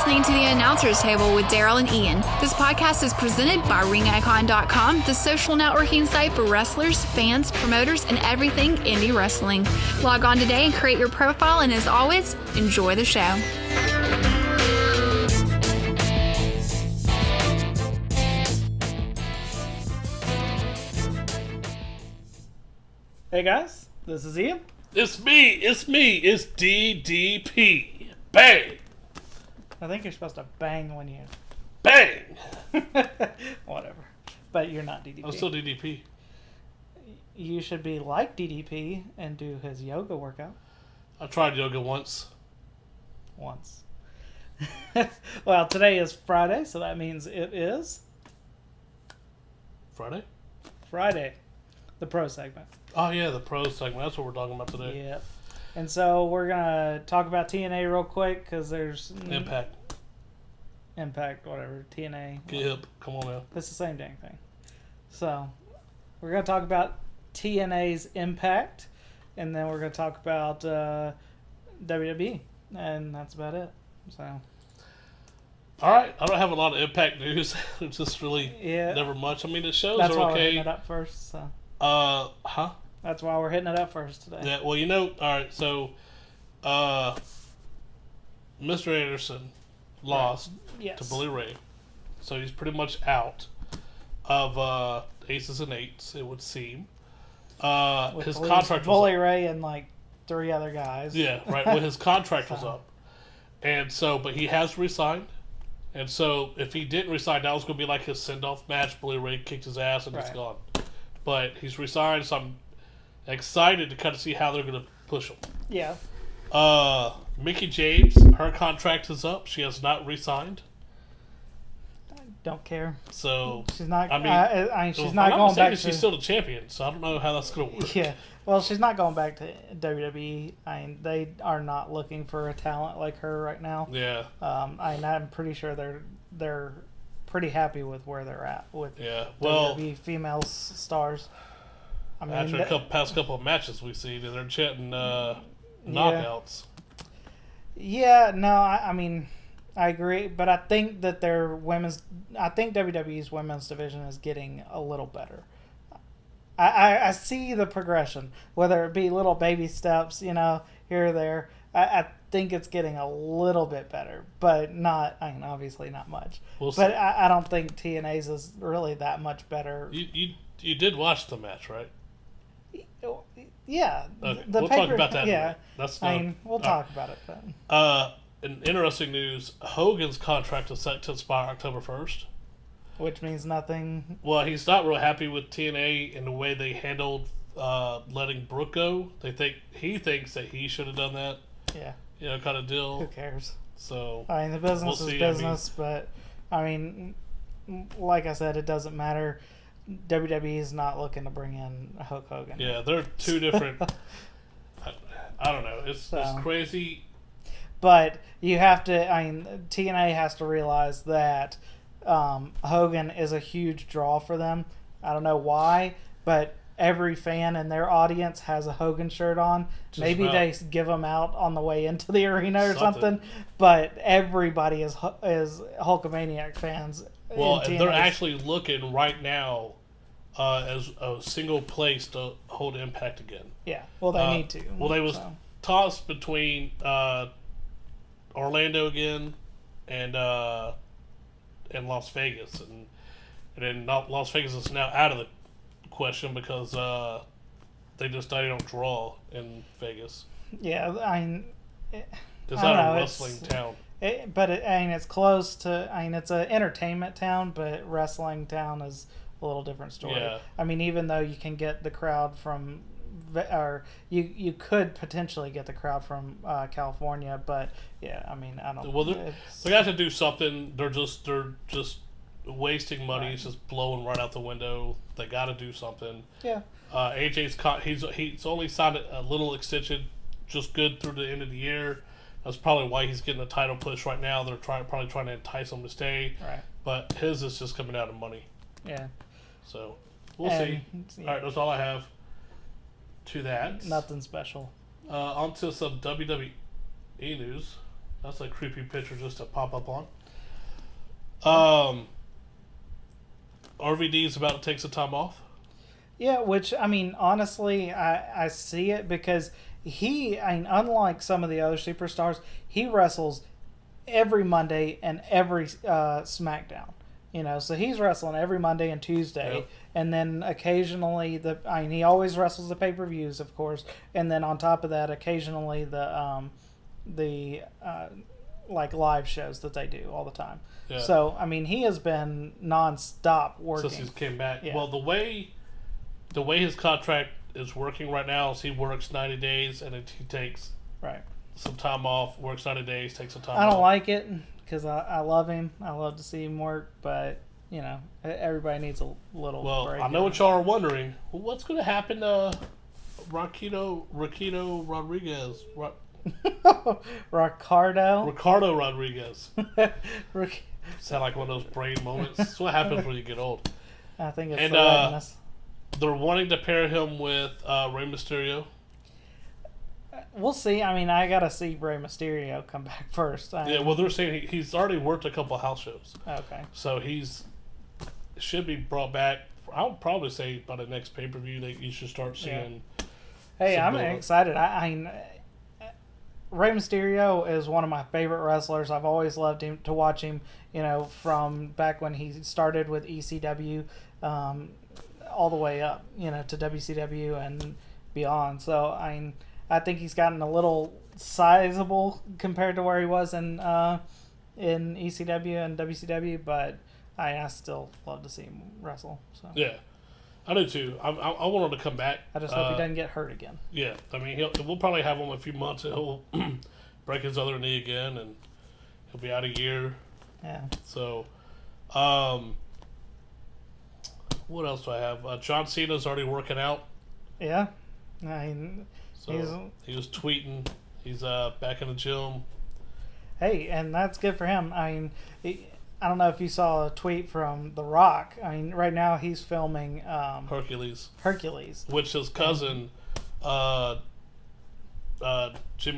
listening to The Announcer's Table with Daryl and Ian. This podcast is presented by RingIcon.com, the social networking site for wrestlers, fans, promoters, and everything indie wrestling. Log on today and create your profile, and as always, enjoy the show. Hey guys, this is Ian. It's me, it's DDP. Bang! I think you're supposed to bang when you... Bang! Whatever. But you're not DDP. I'm still DDP. You should be like DDP and do his yoga workout. I tried yoga once. Well, today is Friday, so that means it is... Friday? The pro segment. Oh yeah, the pro segment. That's what we're talking about today. Yep. And so we're going to talk about TNA real quick because there's... Impact, whatever. TNA. Get hip. Come on now. It's the same dang thing. So we're going to talk about TNA's Impact, and then we're going to talk about WWE, and that's about it. So... All right. I don't have a lot of Impact news. It's just really never much. I mean, the shows that's are why okay. we're hitting it up first. So. That's why we're hitting it up first today. Yeah, well, all right, so Mr. Anderson lost to Bully Ray. So he's pretty much out of Aces and Eights, it would seem. His contract was Bully Ray and like 3 other guys. Yeah, right. Well, his contract was up. And so, but he has resigned. And so, if he didn't resign, that was going to be like his send-off match. Bully Ray kicked his ass and he's gone. But he's resigned, so I'm excited to kind of see how they're going to push him. Yeah. Mickie James, her contract is up. She has not resigned. I don't care. So she's not. She's not going back to. She's still the champion, so I don't know how that's going to work. Yeah. Well, she's not going back to WWE. I mean, they are not looking for a talent like her right now. Yeah. I'm pretty sure they're pretty happy with where they're at with WWE female stars. I mean, after the past couple of matches we've seen, they're chanting knockouts. Yeah, no, I mean, I agree, but I think that I think WWE's women's division is getting a little better. I see the progression, whether it be little baby steps, here or there. I think it's getting a little bit better, but not, obviously not much. But I don't think TNA's is really that much better. You did watch the match, right? Yeah. Okay. We'll talk about that. Yeah. We'll talk about it then. In interesting news, Hogan's contract is set to expire October 1st. Which means nothing. Well, he's not real happy with TNA in the way they handled letting Brooke go. He thinks that he should have done that. Yeah. Kind of deal. Who cares? So the business is business, but like I said, it doesn't matter. WWE is not looking to bring in Hulk Hogan. Yeah, they're two different. I don't know. It's crazy. But you have to. TNA has to realize that Hogan is a huge draw for them. I don't know why, but every fan in their audience has a Hogan shirt on. Maybe they give them out on the way into the arena or something. But everybody is Hulkamaniac fans. Well, they're actually looking right now as a single place to hold Impact again. Yeah, well, they need to. Well, they was tossed between Orlando again and Las Vegas, and then Las Vegas is now out of the question because they don't draw in Vegas. Yeah, it's not a wrestling town. It's close to. It's an entertainment town, but wrestling town is a little different story. Yeah. Even though you can get the crowd from, or you could potentially get the crowd from California, but I don't. Well, they got to do something. They're just wasting money. It's just blowing right out the window. They got to do something. Yeah. AJ's he's only signed a little extension, just good through the end of the year. That's probably why he's getting a title push right now. They're probably trying to entice him to stay. Right. But his is just coming out of money. Yeah. So we'll see. All right, that's all I have to that. Nothing special. On to some WWE news. That's a creepy picture just to pop up on. RVD is about to take some time off. Yeah, which, I mean, honestly, I see it because unlike some of the other superstars, he wrestles every Monday and every SmackDown. So he's wrestling every Monday and Tuesday, Yep. and then occasionally he always wrestles the pay-per-views, of course, and then on top of that, occasionally the like live shows that they do all the time. Yeah. So I mean, he has been non-stop working Since he came back. Yeah. Well, the way his contract is working right now is he works 90 days and then he takes right. some time off, works 90 days, takes some time I off. don't like it because I love him. I love to see him work, but everybody needs a little break. I know what y'all are wondering. Well, what's going to happen to Raquito Rodriguez? Ricardo Rodriguez. Sound like one of those brain moments. That's what happens when you get old. I think it's the redness. They're wanting to pair him with Rey Mysterio. We'll see. I mean, I gotta see Rey Mysterio come back first. They're saying he's already worked a couple house shows. Okay. So should be brought back. I would probably say by the next pay-per-view that you should start seeing. Yeah. Hey, I'm excited. Rey Mysterio is one of my favorite wrestlers. I've always loved him to watch him. From back when he started with ECW, all the way up, to WCW and beyond. So I think he's gotten a little sizable compared to where he was in ECW and WCW, but I still love to see him wrestle. So yeah, I do too. I want him to come back. I just hope he doesn't get hurt again. Yeah, I mean we'll probably have him a few months and he'll break his other knee again and he'll be out a year. Yeah. So, what else do I have? John Cena's already working out. Yeah. So he was tweeting. He's back in the gym. Hey, and that's good for him. I don't know if you saw a tweet from The Rock. Right now he's filming Hercules, which his cousin, Jimmy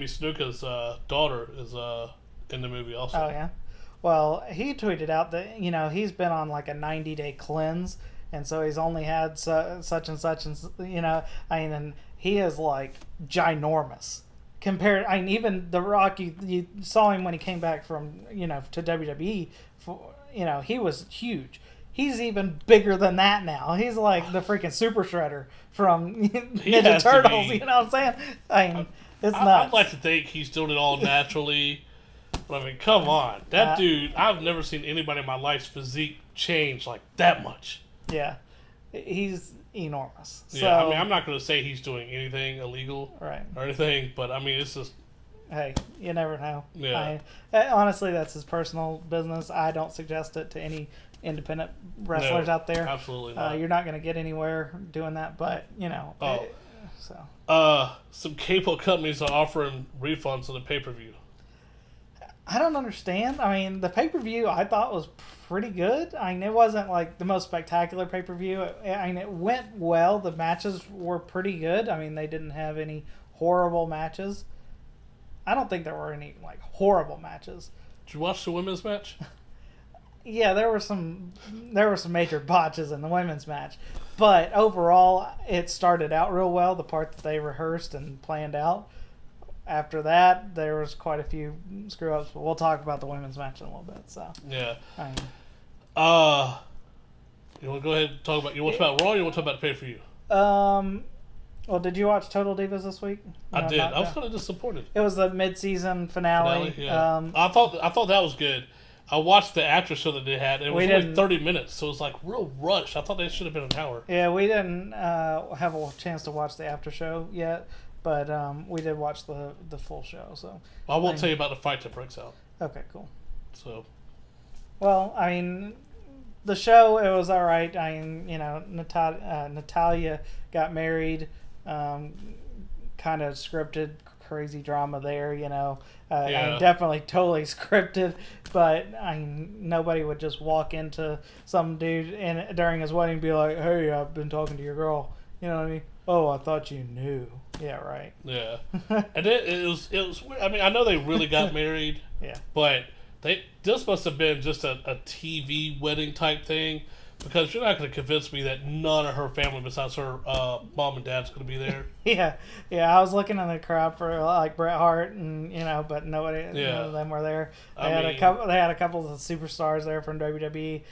Snuka's daughter, is in the movie also. Oh yeah. Well, he tweeted out that he's been on like a 90-day cleanse, and so he's only had such and such, and and he is like ginormous compared. Even The Rock, you saw him when he came back from to WWE. He was huge. He's even bigger than that now. He's like the freaking Super Shredder from Ninja Turtles. You know what I'm saying? It's nuts. I'd like to think he's doing it all naturally. But I mean, come on. That dude, I've never seen anybody in my life's physique change like that much. Yeah. He's enormous. Yeah, I mean, I'm not going to say he's doing anything illegal or anything, but I mean, it's just... Hey, you never know. Yeah. Honestly, that's his personal business. I don't suggest it to any independent wrestlers out there. Absolutely not. You're not going to get anywhere doing that, but, some cable companies are offering refunds on the pay-per-view. I don't understand. The pay-per-view I thought was pretty good. It wasn't like the most spectacular pay-per-view. It went well. The matches were pretty good. They didn't have any horrible matches. I don't think there were any like horrible matches. Did you watch the women's match? Yeah, there were some major botches in the women's match, but overall it started out real well. The part that they rehearsed and planned out. After that, there was quite a few screw-ups, but we'll talk about the women's match in a little bit. So yeah. You want to go ahead and talk about... You want to talk about Raw or you want to talk about the pay-per-view? Well, did you watch Total Divas this week? I did. I was kind of disappointed. It was the mid-season finale. Yeah. I thought that was good. I watched the after show that they had, and it was only 30 minutes, so it was like real rushed. I thought they should have been an hour. Yeah, we didn't have a chance to watch the after show yet. But we did watch the full show, so... I won't tell you about the fight that breaks out. Okay, cool. So... Well, the show, it was alright. Natalia got married. Kind of scripted, crazy drama there, definitely totally scripted. But, nobody would just walk into some dude during his wedding and be like, hey, I've been talking to your girl. You know what I mean? Oh, I thought you knew. Yeah, right. Yeah. And it was weird. I mean, I know they really got married. Yeah. But this must have been just a TV wedding type thing, because you're not going to convince me that none of her family besides her mom and dad's going to be there. Yeah. I was looking in the crowd for like Bret Hart, and but nobody, none of them were there. They had a couple of superstars there from WWE.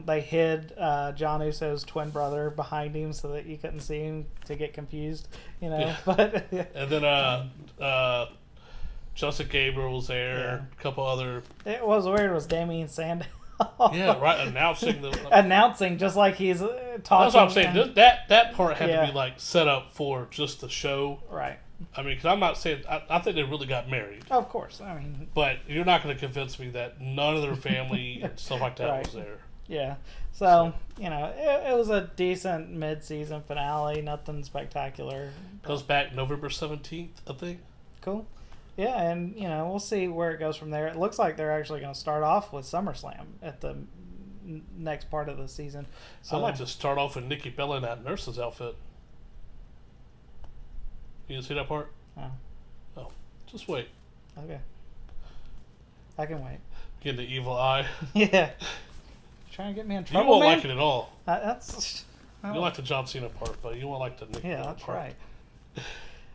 They hid John Uso's twin brother behind him so that you couldn't see him to get confused. Yeah. But and then Justin Gabriel was there. Yeah. A couple other. It was weird. It was Damien Sandow. Yeah, right. Announcing just like he's talking. That's what I'm saying. That part had to be like set up for just the show, right? I mean, because I'm not saying I think they really got married. Of course, I mean, but you're not going to convince me that none of their family and stuff like that was there. Yeah. So it was a decent mid-season finale. Nothing spectacular. Goes back November 17th, I think. Cool. Yeah, and we'll see where it goes from there. It looks like they're actually going to start off with SummerSlam at the next part of the season. So I'd like to start off with Nikki Bella in that nurse's outfit. You didn't see that part? Oh, just wait. Okay. I can wait. Get the evil eye. Yeah. Trying to get me in trouble. You won't man? like it at all. You like the John Cena part, but you won't like the Nikki Bella that's part. right.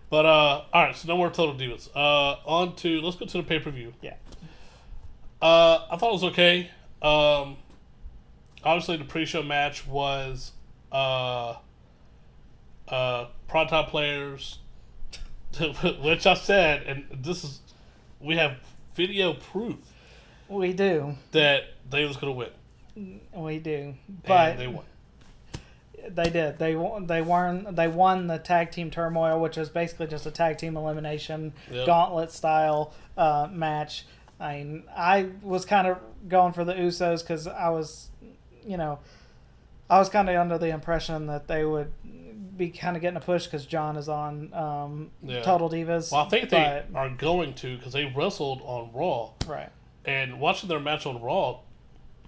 But all right, so no more Total Divas. Let's go to the pay-per-view. Yeah. I thought it was okay. Obviously the pre-show match was Primetime Players, which I said, and we have video proof. We do. That they was going to win. We do. But and they won. They did. They won the tag team turmoil, which is basically just a tag team elimination gauntlet style match. I was kind of going for the Usos because I was kind of under the impression that they would be kind of getting a push because John is on Total Divas. Well, I think they are going to, because they wrestled on Raw. Right. And watching their match on Raw,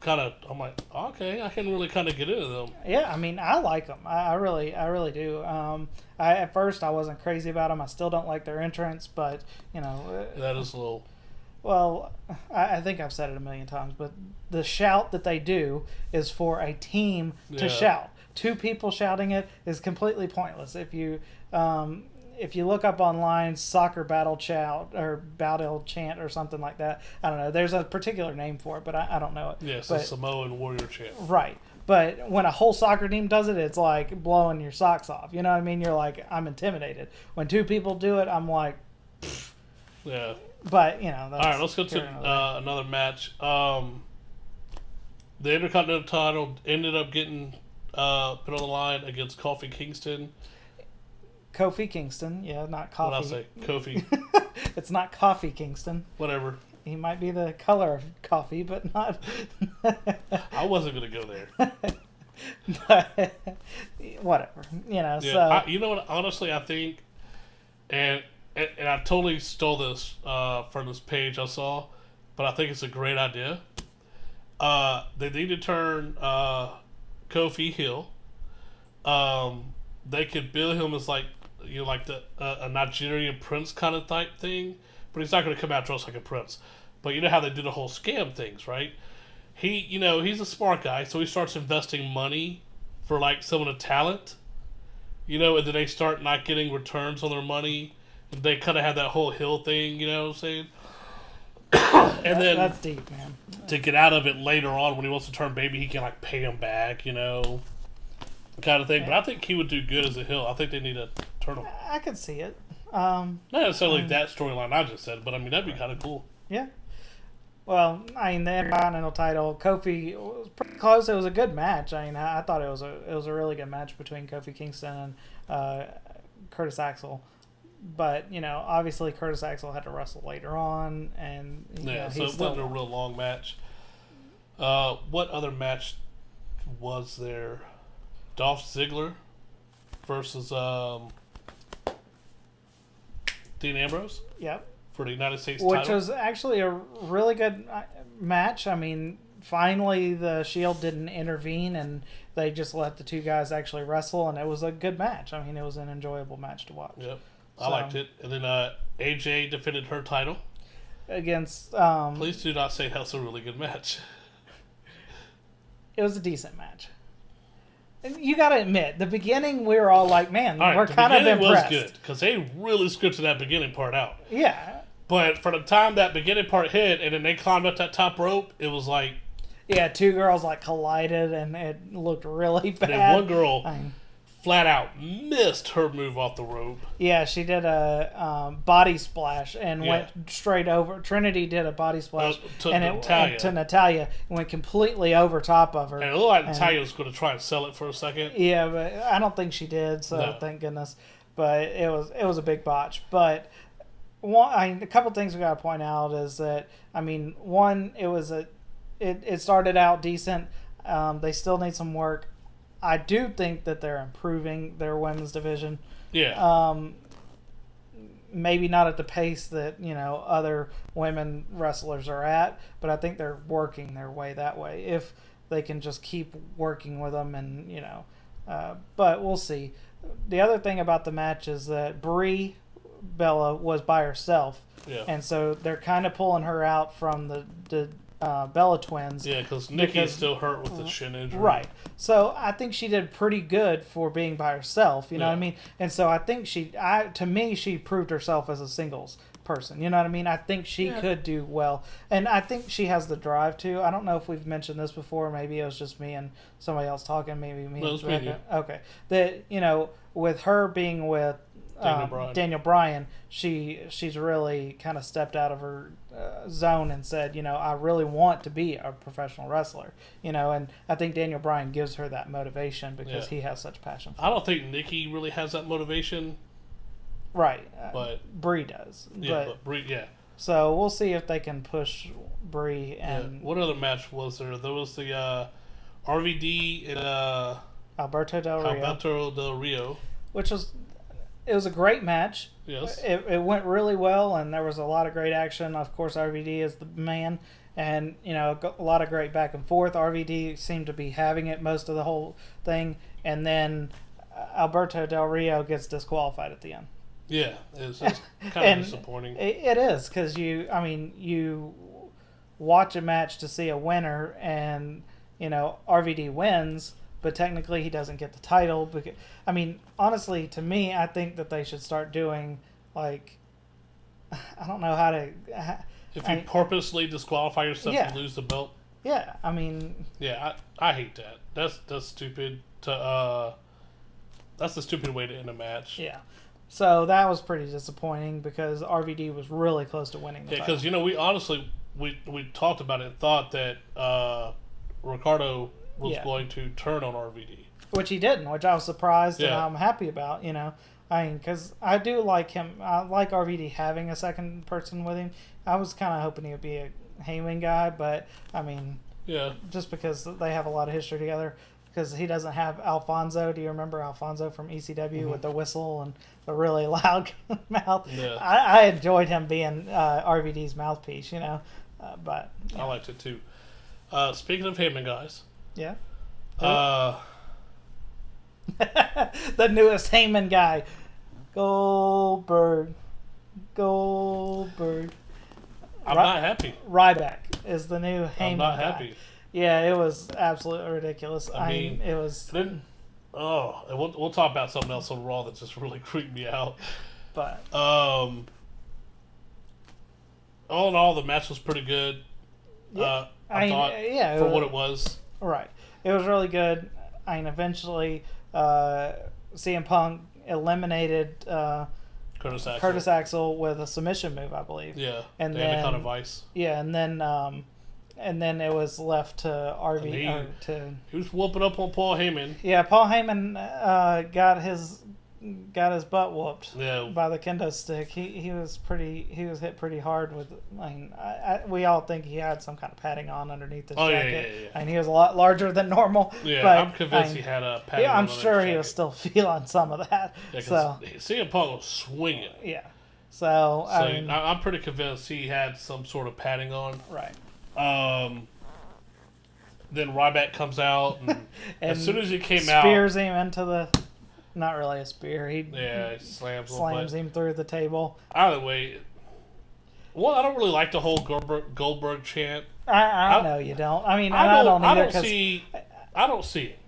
I'm like, okay, I can really kind of get into them. Yeah, I mean, I like them. I really do. At first, I wasn't crazy about them. I still don't like their entrance, but that is a little. Well, I think I've said it a million times, but the shout that they do is for a team to shout. Two people shouting it is completely pointless. If you look up online, soccer battle shout or battle chant or something like that, I don't know. There's a particular name for it, but I don't know it. Yes, a Samoan warrior chant. Right. But when a whole soccer team does it, it's like blowing your socks off. You know what I mean? You're like, I'm intimidated. When two people do it, I'm like, pfft. Yeah. But, that's all right, let's go to another match. The Intercontinental title ended up getting put on the line against Kofi Kingston. Kofi Kingston, not Coffee. What did I say? Kofi. It's not Coffee Kingston. Whatever. He might be the color of coffee, but not. I wasn't going to go there. But, whatever. Yeah, so. You know what? Honestly, I think, and I totally stole this from this page I saw, but I think it's a great idea. They need to turn Kofi heel. They could bill him as like a Nigerian prince kind of type thing, but he's not going to come out dressed like a prince. But you know how they do the whole scam things, right? He's a smart guy, so he starts investing money for like some of the talent, and then they start not getting returns on their money. And they kind of have that whole hill thing, you know what I'm saying? And then that's deep, man. To get out of it later on, when he wants to turn baby, he can like pay him back, kind of thing. But I think he would do good as a heel. I think they need to turn him. I could see it. Not necessarily that storyline I just said, but I mean that'd be kind of cool. Yeah. Well, the Intercontinental title, Kofi was pretty close. It was a good match. I thought it was a really good match between Kofi Kingston and Curtis Axel. But, obviously Curtis Axel had to wrestle later on, and so it wasn't a real long match. What other match was there? Dolph Ziggler versus Dean Ambrose. Yep. For the United States title. Which was actually a really good match. I mean, finally the Shield didn't intervene and they just let the two guys actually wrestle, and it was a good match. I mean, it was an enjoyable match to watch. Yep, I liked it. And then AJ defended her title against. Please do not say that was a really good match. It was a decent match. You got to admit, the beginning we were all like, "Man, we're kind of impressed." Was good because they really scripted that beginning part out. Yeah, but for the time that beginning part hit, and then they climbed up that top rope, it was like, yeah, two girls like collided, and it looked really bad. And then one girl flat out missed her move off the rope. Yeah, she did a body splash and went straight over. Trinity did a body splash to Natalya and went completely over top of her. And it looked like Natalya was going to try and sell it for a second. Yeah, but I don't think she did. So thank goodness. But it was a big botch. But a couple things we got to point out is that one, it started out decent. They still need some work. I do think that they're improving their women's division. Yeah. Maybe not at the pace that, other women wrestlers are at, but I think they're working their way that way. If they can just keep working with them and, but we'll see. The other thing about the match is that Brie Bella was by herself. Yeah. And so they're kind of pulling her out from the Bella twins. Yeah, because Nikki is still hurt with the shin injury. Right. So I think she did pretty good for being by herself. You know what I mean? And so I think to me, she proved herself as a singles person. You know what I mean? I think she could do well. And I think she has the drive to. I don't know if we've mentioned this before. Maybe it was just me and somebody else talking. Maybe me. No, and Rebecca. Okay. That, with her being with Daniel Bryan, she's really kind of stepped out of her zone and said, I really want to be a professional wrestler, and I think Daniel Bryan gives her that motivation because he has such passion for I don't think Nikki really has that motivation. Right. But Brie does. Yeah, but Brie, yeah. So we'll see if they can push Brie and... Yeah. What other match was there? There was the RVD and Alberto Del Rio. Which was... It was a great match. Yes. It went really well, and there was a lot of great action. Of course, RVD is the man, and, a lot of great back and forth. RVD seemed to be having it most of the whole thing, and then Alberto Del Rio gets disqualified at the end. Yeah, it's kind of disappointing. It is, because you watch a match to see a winner, and, RVD wins, but technically he doesn't get the title. Because, honestly, to me, I think that they should start doing, I don't know how to... If you purposely disqualify yourself and lose the belt. Yeah, Yeah, I hate that. That's stupid. That's a stupid way to end a match. Yeah. So that was pretty disappointing because RVD was really close to winning the title. Yeah, because, we honestly, we talked about it and thought that Ricardo was going to turn on RVD. Which he didn't, which I was surprised and I'm happy about, because I do like him. I like RVD having a second person with him. I was kind of hoping he would be a Heyman guy, but, just because they have a lot of history together. Because he doesn't have Alfonso. Do you remember Alfonso from ECW with the whistle and the really loud mouth? Yeah. I enjoyed him being RVD's mouthpiece, but... I liked it, too. Speaking of Heyman guys... Yeah. The newest Heyman guy, Goldberg. I'm not happy. Ryback is the new Heyman guy. I'm not happy. Yeah, it was absolutely ridiculous. I mean, it was. We'll talk about something else on Raw that just really creeped me out. But all in all, the match was pretty good. Yeah. I thought for what it was. Right. It was really good. Eventually, CM Punk eliminated Curtis Axel with a submission move, I believe. Yeah. And then Anaconda of Ice. Yeah, and then it was left to RV. He was whooping up on Paul Heyman. Yeah, Paul Heyman got his butt whooped by the kendo stick. He was hit pretty hard with. We all think he had some kind of padding on underneath his jacket. Yeah. And he was a lot larger than normal. Yeah, but I'm convinced he had a padding. Yeah, I'm sure he was still feeling some of that. Yeah, so CM Punk was swinging. Yeah, so I'm pretty convinced he had some sort of padding on. Right. then Ryback comes out, and as soon as he came spears him into the. Not really a spear. He slams him through the table. Either way, well, I don't really like the whole Goldberg chant. I know you don't. I mean, I don't either. I don't see it.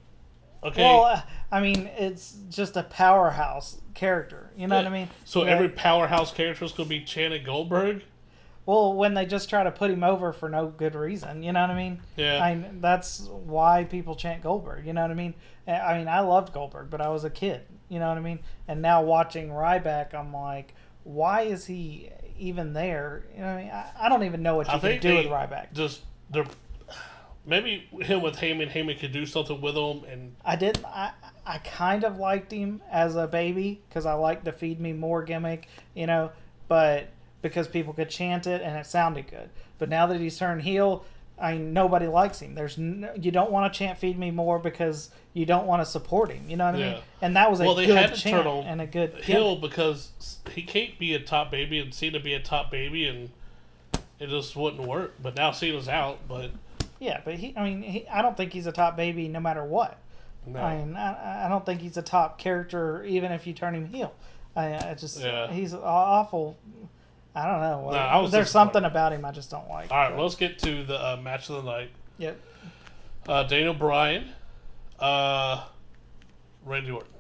Okay. Well, I mean, it's just a powerhouse character. You know what I mean? So every powerhouse character is going to be chanting Goldberg? Well, when they just try to put him over for no good reason, you know what I mean? Yeah. That's why people chant Goldberg, you know what I mean? I mean, I loved Goldberg, but I was a kid, you know what I mean? And now watching Ryback, I'm like, why is he even there? You know what I mean? I don't even know what you can do with Ryback. Maybe him with Heyman could do something with him. And I kind of liked him as a baby because I liked the Feed Me More gimmick, you know, but because people could chant it and it sounded good. But now that he's turned heel, nobody likes him. You don't want to chant Feed Me More because you don't want to support him. You know what I mean? And that was a good chant and a good heel because he can't be a top baby and Cena be a top baby, and it just wouldn't work. But now Cena's out. But yeah, but I don't think he's a top baby no matter what. No. I don't think he's a top character even if you turn him heel. He's awful. I don't know. There's something about him I just don't like. All right, let's get to the match of the night. Yep. Daniel Bryan, Randy Orton.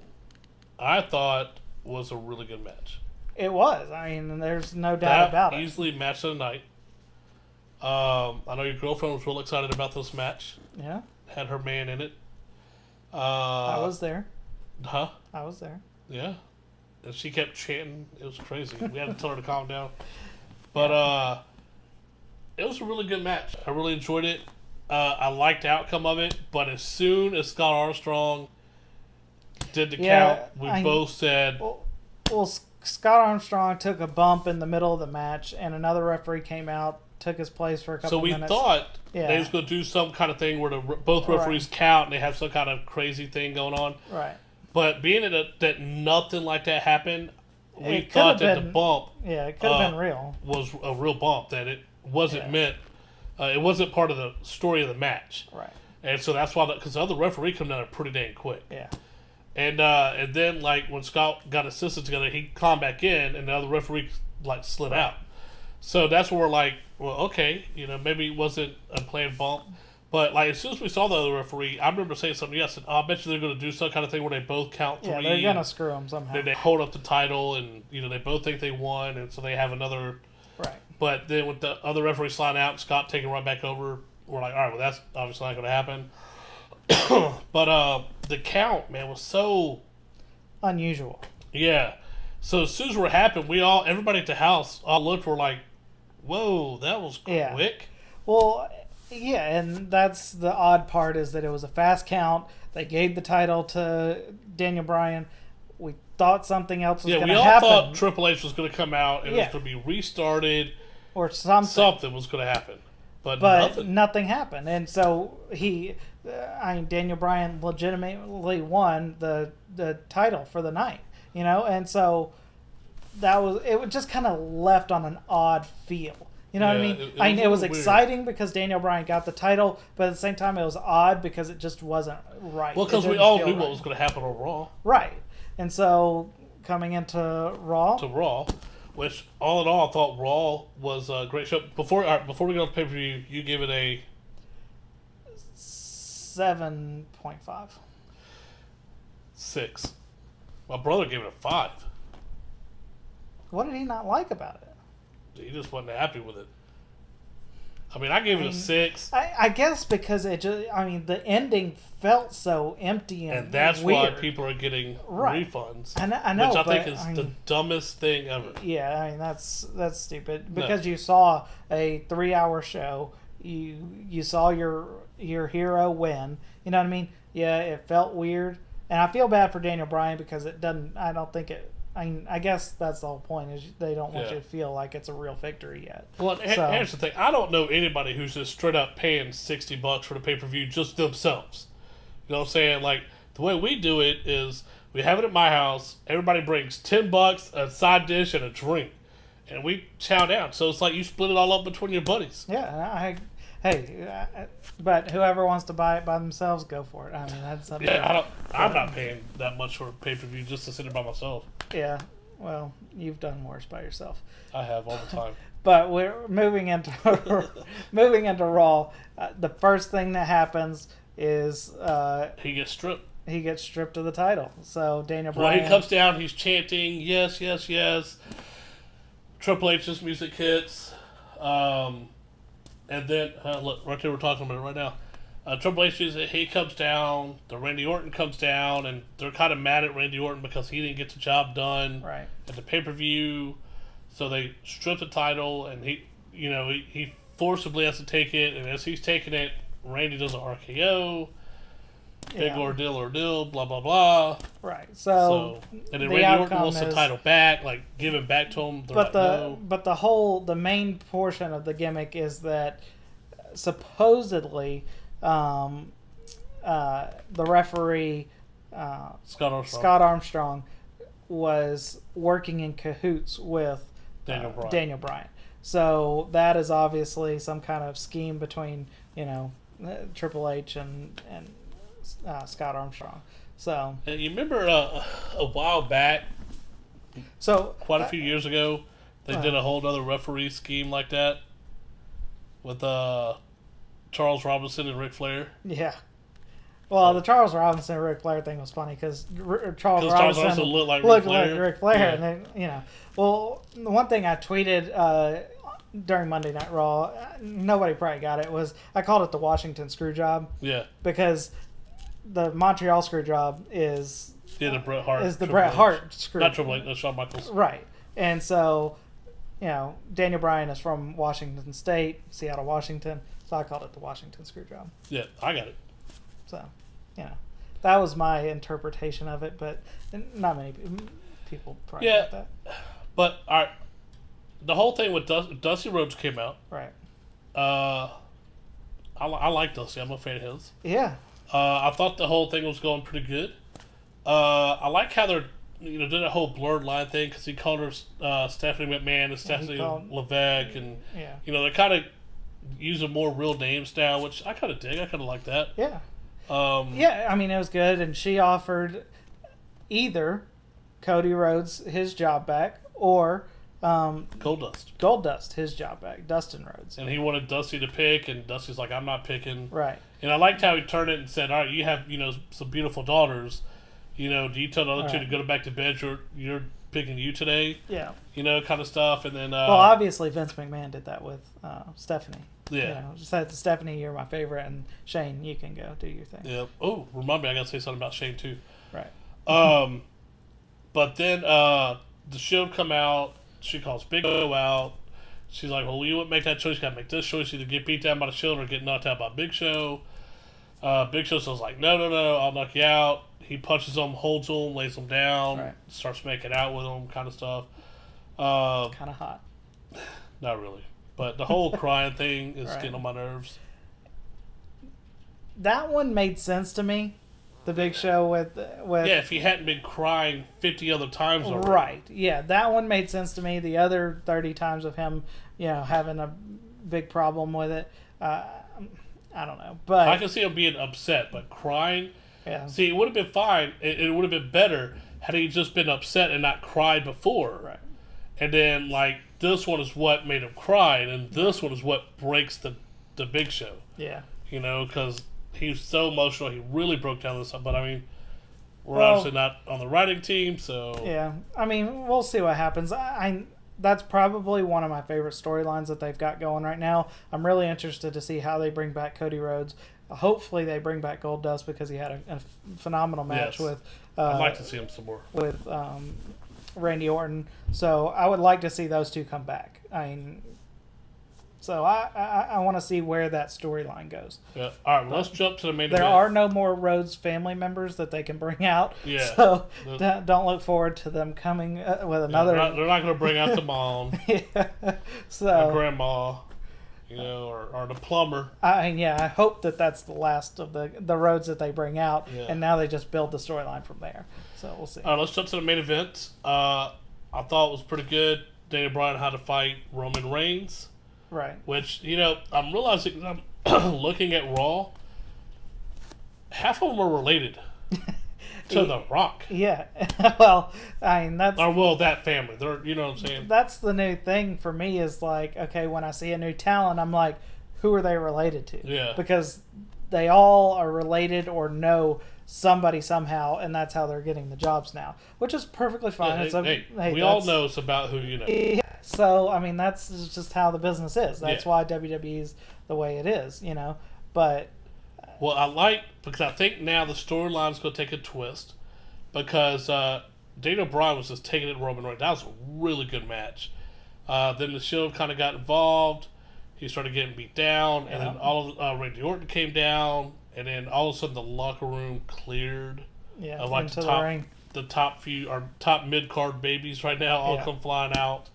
I thought was a really good match. It was. I mean, there's no doubt about it. Easily match of the night. I know your girlfriend was real excited about this match. Yeah. Had her man in it. I was there. Huh? I was there. Yeah. And she kept chanting. It was crazy. We had to tell her to calm down. But it was a really good match. I really enjoyed it. I liked the outcome of it. But as soon as Scott Armstrong did the count, we both said... Well, Scott Armstrong took a bump in the middle of the match, and another referee came out, took his place for a couple minutes. So we thought they was going to do some kind of thing where both referees count and they have some kind of crazy thing going on. Right. But being that nothing like that happened, we thought that the bump it could have been real. Was a real bump, that it wasn't meant, it wasn't part of the story of the match. Right. And so that's why, because the other referee came down pretty dang quick. Yeah. And then, like, when Scott got assisted together, he climbed back in, and the other referee, like, slid out. So that's where we're like, well, okay, maybe it wasn't a planned bump. But, like, as soon as we saw the other referee, I remember saying something. Yes, I said, I bet you they're going to do some kind of thing where they both count 3. Yeah, they're going to screw them somehow. Then they hold up the title, and, they both think they won, and so they have another. Right. But then with the other referee sliding out, Scott taking right back over, we're like, all right, well, that's obviously not going to happen. But the count, man, was so unusual. Yeah. So as soon as it happened, everybody at the house all looked, were like, whoa, that was quick. Yeah. Well, yeah, and that's the odd part, is that it was a fast count. They gave the title to Daniel Bryan. We thought something else was going to happen. Yeah, we all thought Triple H was going to come out and it was going to be restarted. Or something. Something was going to happen. But nothing happened. And so Daniel Bryan legitimately won the title for the night. And so it was just kind of left on an odd feel. You know what I mean? It was exciting because Daniel Bryan got the title, but at the same time it was odd because it just wasn't right. Well, because we all knew what was going to happen on Raw. Right. And so coming into Raw. Which all in all I thought Raw was a great show. Before we go to pay-per-view, you give it a 7.5. 6. My brother gave it a 5. What did he not like about it? He just wasn't happy with it. I mean, I gave it a 6. I guess because the ending felt so empty and that's weird. why people are getting refunds. I know, which I think is the dumbest thing ever. Yeah, that's stupid. Because you saw a 3-hour show, you saw your hero win. You know what I mean? Yeah, it felt weird, and I feel bad for Daniel Bryan because it doesn't. I don't think it. I guess that's the whole point, is they don't want you to feel like it's a real victory yet. Well, here's the thing. I don't know anybody who's just straight up paying $60 for the pay-per-view just themselves. You know what I'm saying? Like, the way we do it is we have it at my house. Everybody brings $10, a side dish, and a drink. And we chow down. So it's like you split it all up between your buddies. Yeah, hey, but whoever wants to buy it by themselves, go for it. I mean, that's up Yeah, I'm not paying that much for a pay-per-view just to sit there by myself. Yeah, well, you've done worse by yourself. I have all the time. But we're moving into Raw. The first thing that happens is He gets stripped. he gets stripped of the title. So Daniel Bryan. Well, he comes down. He's chanting, "Yes, yes, yes." Triple H's music hits, and then look right there. We're talking about it right now. Triple H he comes down. The Randy Orton comes down, and they're kind of mad at Randy Orton because he didn't get the job done Right. at the pay-per-view. So they strip the title, and he forcibly has to take it. And as he's taking it, Randy does an RKO. Big ordeal, blah blah blah. Right. So and then Randy Orton wants the title back, like give it back to him. But the main portion of the gimmick is that supposedly the referee Scott Armstrong was working in cahoots with Daniel Bryan. So that is obviously some kind of scheme between Triple H and Scott Armstrong. So and you remember a while back, quite a few years ago, they did a whole other referee scheme like that with Charles Robinson and Ric Flair. Yeah. Well, the Charles Robinson and Ric Flair thing was funny because Charles Robinson looked like Ric Flair, yeah. and then Well, the one thing I tweeted during Monday Night Raw, nobody probably got it, was I called it the Washington screw job. Yeah. Because the Montreal screw job is the Bret Hart. Is the Bret Hart screw. Not Triple H, that's Shawn Michaels. Right, and so Daniel Bryan is from Washington State, Seattle, Washington. So I called it the Washington screw job. Yeah, I got it. So, that was my interpretation of it, but not many people probably got that. But all right, the whole thing with Dusty Rhodes came out. Right. I like Dusty. I'm a fan of his. Yeah. I thought the whole thing was going pretty good. I like how they're did a whole blurred line thing because he called her Stephanie McMahon and Stephanie Levesque, and they're kind of using more real names now, which I kind of dig. I kind of like that. Yeah. I mean, it was good, and she offered either Cody Rhodes his job back or Goldust his job back, Dustin Rhodes. And he wanted Dusty to pick, and Dusty's like, I'm not picking. Right. And I liked how he turned it and said, all right, you have some beautiful daughters. Do you tell the other two to go back to bed? You're picking you today. Yeah. Kind of stuff, and then. Well, obviously Vince McMahon did that with Stephanie. Yeah. Just said to Stephanie, you're my favorite, and Shane, you can go do your thing. Yeah. Oh, remind me, I got to say something about Shane too. Right. But then the Shield come out. She calls Big O out. She's like, well, you wouldn't make that choice. You got to make this choice: either get beat down by the Shield or get knocked out by Big Show. Big Show's like, no, I'll knock you out. He punches him, holds him, lays him down, starts making out with him, kind of stuff. Kind of hot. Not really. But the whole crying thing is getting on my nerves. That one made sense to me. The Big Show with if he hadn't been crying 50 other times already. Right. Yeah, that one made sense to me. The other 30 times of him, having a big problem with it, I don't know. But I can see him being upset, but crying. Yeah. See, it would have been fine. It would have been better had he just been upset and not cried before. Right. And then this one is what made him cry, and this one is what breaks the Big Show. Yeah. Because he was so emotional, he really broke down this. But I mean, we're obviously not on the writing team, so yeah. I mean, we'll see what happens. That's probably one of my favorite storylines that they've got going right now. I'm really interested to see how they bring back Cody Rhodes. Hopefully, they bring back Goldust because he had a phenomenal match with. I'd like to see him some more with Randy Orton. So I would like to see those two come back. So I want to see where that storyline goes. Yeah. All right. Well, let's jump to the main event. There are no more Rhodes family members that they can bring out. Yeah. So don't look forward to them coming with another. They're not going to bring out the mom. Yeah. So the grandma, or the plumber. I hope that's the last of the Rhodes that they bring out, and now they just build the storyline from there. So we'll see. All right. Let's jump to the main event. I thought it was pretty good. Daniel Bryan had to fight Roman Reigns. Right. Which, I'm realizing looking at Raw, half of them are related to The Rock. Yeah. Well, I mean, that's... Or, well, that family. They're, you know what I'm saying? That's the new thing for me is like, okay, when I see a new talent, I'm like, who are they related to? Yeah. Because they all are related or know somebody somehow, and that's how they're getting the jobs now, which is perfectly fine. We all know it's about who you know. Yeah, so, I mean, that's just how the business is. That's why WWE is the way it is, you know. But... Well, because I think now the storyline's going to take a twist because Daniel Bryan was just taking it to Roman Reigns. That was a really good match. Then the Shield kind of got involved. He started getting beat down, and then Randy Orton came down, and then all of a sudden the locker room cleared. Yeah, like into the ring. The top mid-card babies right now all come flying out.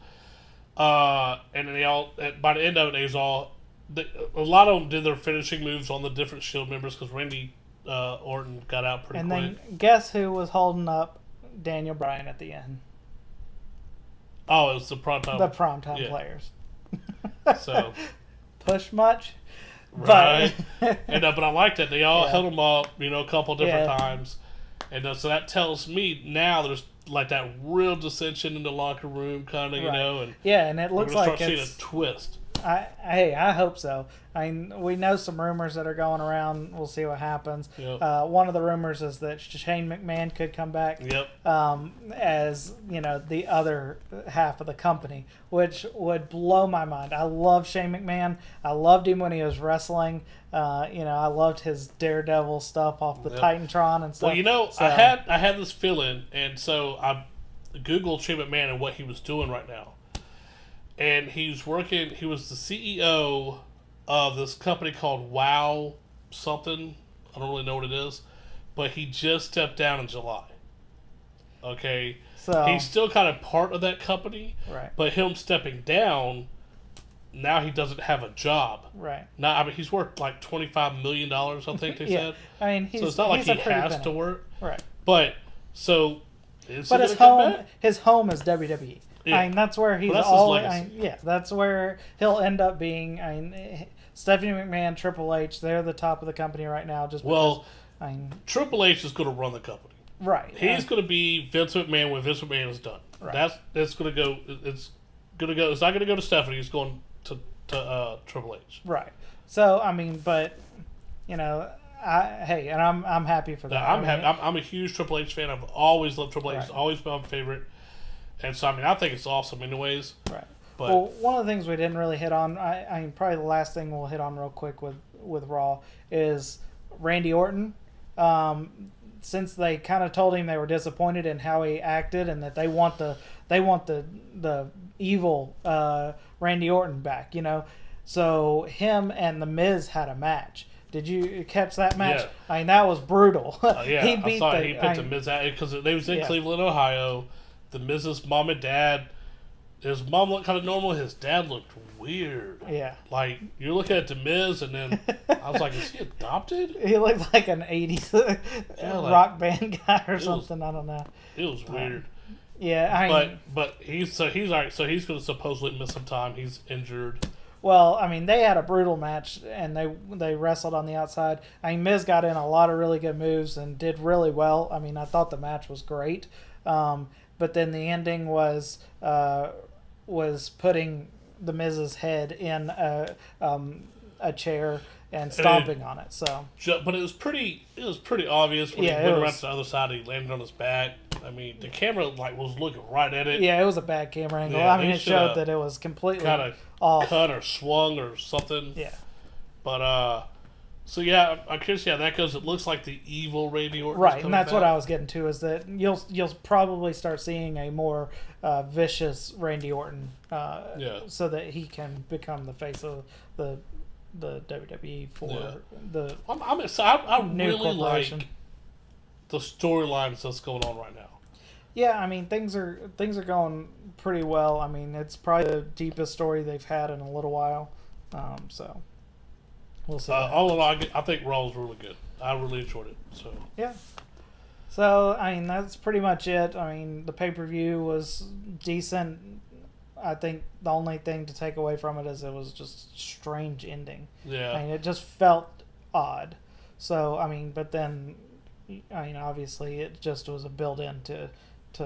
And then they all, by the end of it, they was all... a lot of them did their finishing moves on the different Shield members because Randy Orton got out pretty quick. And then guess who was holding up Daniel Bryan at the end? Oh, it was the primetime. The primetime players. So push much, right? But I liked it. They all held them up, a couple different times, and so that tells me now there's like that real dissension in the locker room, kind of, and and it looks like seeing a twist. I hope so. I mean, we know some rumors that are going around. We'll see what happens. Yep. One of the rumors is that Shane McMahon could come back as, the other half of the company, which would blow my mind. I love Shane McMahon. I loved him when he was wrestling. I loved his Daredevil stuff off the Titantron and stuff. Well, I had this feeling, and so I Googled Shane McMahon and what he was doing right now. And he was the CEO of this company called Wow something. I don't really know what it is. But he just stepped down in July. Okay? So he's still kind of part of that company. Right. But him stepping down, now he doesn't have a job. Right. Now, I mean, he's worth like $25 million, I think they said. I mean, so it's not like he has to work. Right. But, so... his home is WWE. Yeah. I mean, that's where he's that's where he'll end up being. I mean, Stephanie McMahon, Triple H, they're the top of the company right now. Triple H is going to run the company. Right. He's going to be Vince McMahon when Vince McMahon is done. Right. That's going to go. It's going to go. It's not going to go to Stephanie. It's going to Triple H. Right. So I mean, but and I'm happy for that. I'm a huge Triple H fan. I've always loved Triple H. He's always been my favorite. And so, I mean, I think it's awesome anyways. Right. But, well, one of the things we didn't really hit on, I mean, probably the last thing we'll hit on real quick with Raw is Randy Orton. Since they kind of told him they were disappointed in how he acted and that they want the evil Randy Orton back, So him and The Miz had a match. Did you catch that match? Yeah. I mean, that was brutal. Yeah, he beat The Miz out because they was in Cleveland, Ohio. The Miz's mom and dad, his mom looked kind of normal. His dad looked weird. Yeah. Like, you're looking at The Miz, and then I was like, is he adopted? He looked like an 80s rock band guy or something. I don't know. It was weird. But he's all right. So he's going to supposedly miss some time. He's injured. Well, I mean, they had a brutal match, and they wrestled on the outside. I mean, Miz got in a lot of really good moves and did really well. I mean, I thought the match was great. But then the ending was putting the Miz's head in a chair and stomping on it. So, but it was pretty obvious when he went around to the other side. He landed on his back. I mean, the camera was looking right at it. Yeah, it was a bad camera angle. Yeah, I mean, it showed that it was completely kind of off. Cut or swung or something. Yeah. But so yeah, I'm curious. Yeah, that goes. It looks like the evil Randy Orton. Right, and that's what I was getting to is that you'll probably start seeing a more vicious Randy Orton. So that he can become the face of the WWE for the. I'm excited. I really corporation. like the storylines that's going on right now. Yeah, I mean things are going pretty well. I mean it's probably the deepest story they've had in a little while. So. We'll see. All in all, I think Raw was really good. I really enjoyed it. So yeah. So I mean that's pretty much it. I mean the pay-per-view was decent. I think the only thing to take away from it is it was just strange ending. Yeah. I mean, it just felt odd. So, I mean, but then, I mean, obviously it just was a build-in to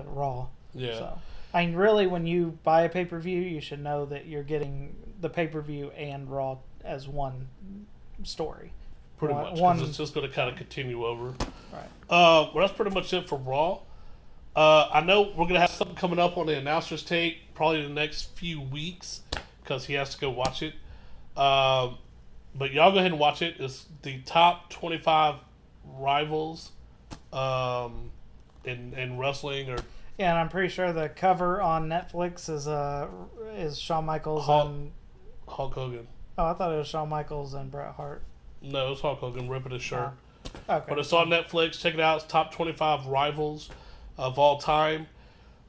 Raw. Yeah. So, I mean, really, when you buy a pay-per-view, you should know that you're getting the pay-per-view and Raw as one story. Pretty much. 'Cause it's just going to kind of continue over. Right. Well, that's pretty much it for Raw. I know we're going to have something coming up on the announcer's take probably in the next few weeks because he has to go watch it. But y'all go ahead and watch it. It's the top 25 rivals in wrestling. Yeah, and I'm pretty sure the cover on Netflix is Shawn Michaels and Hulk Hogan. Oh, I thought it was Shawn Michaels and Bret Hart. No, it's Hulk Hogan ripping his shirt. Okay. But it's on Netflix. Check it out. It's top 25 rivals of all time.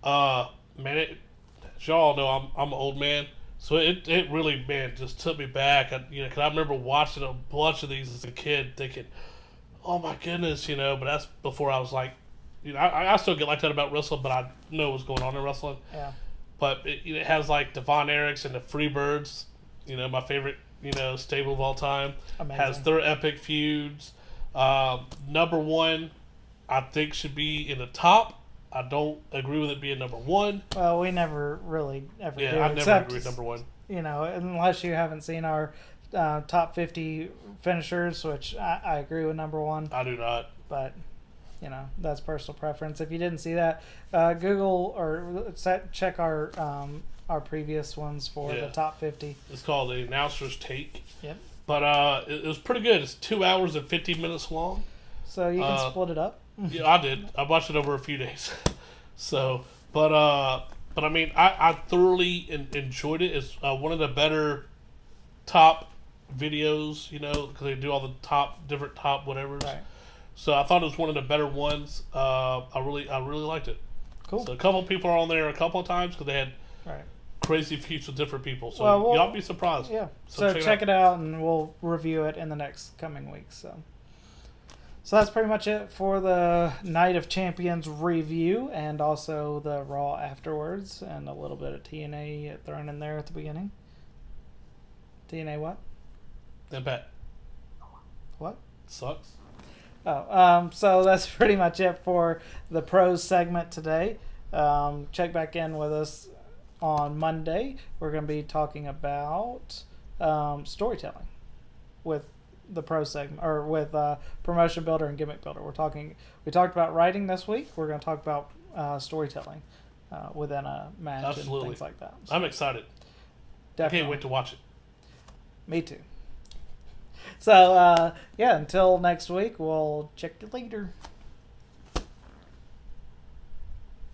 Man, as y'all know, I'm an old man. So it really, man, just took me back. Because I remember watching a bunch of these as a kid thinking, oh my goodness, but that's before I was like, I still get like that about wrestling, but I know what's going on in wrestling. Yeah. But it has like the Von Erichs and the Freebirds, my favorite, stable of all time. Amazing. Has their epic feuds. Number one, I think should be in the top. I don't agree with it being number one. Well, we never really ever do. I never agree with number one. Unless you haven't seen our top 50 finishers, which I agree with number one. I do not. But, that's personal preference. If you didn't see that, Google or check our previous ones for the top 50. It's called the Announcer's Take. Yep. But it was pretty good. It's 2 hours and 50 minutes long. So you can split it up. Yeah, I did. I watched it over a few days. So, but I mean, I thoroughly enjoyed it. It's one of the better top videos, because they do all the different top whatevers. Right. So I thought it was one of the better ones. I really liked it. Cool. So a couple of people are on there a couple of times because they had Right. crazy feuds with different people. So y'all be surprised. Yeah. So check it out, and we'll review it in the next coming weeks. So that's pretty much it for the Night of Champions review, and also the Raw afterwards, and a little bit of TNA thrown in there at the beginning. TNA what? Impact. What? Sucks. So that's pretty much it for the pros segment today. Check back in with us on Monday. We're going to be talking about storytelling with the pro segment, or with promotion builder and gimmick builder. We talked about writing this week. We're going to talk about storytelling within a match. Absolutely. And things like that. So I'm excited. definitely. I can't wait to watch it. Me too. So until next week, we'll check you later.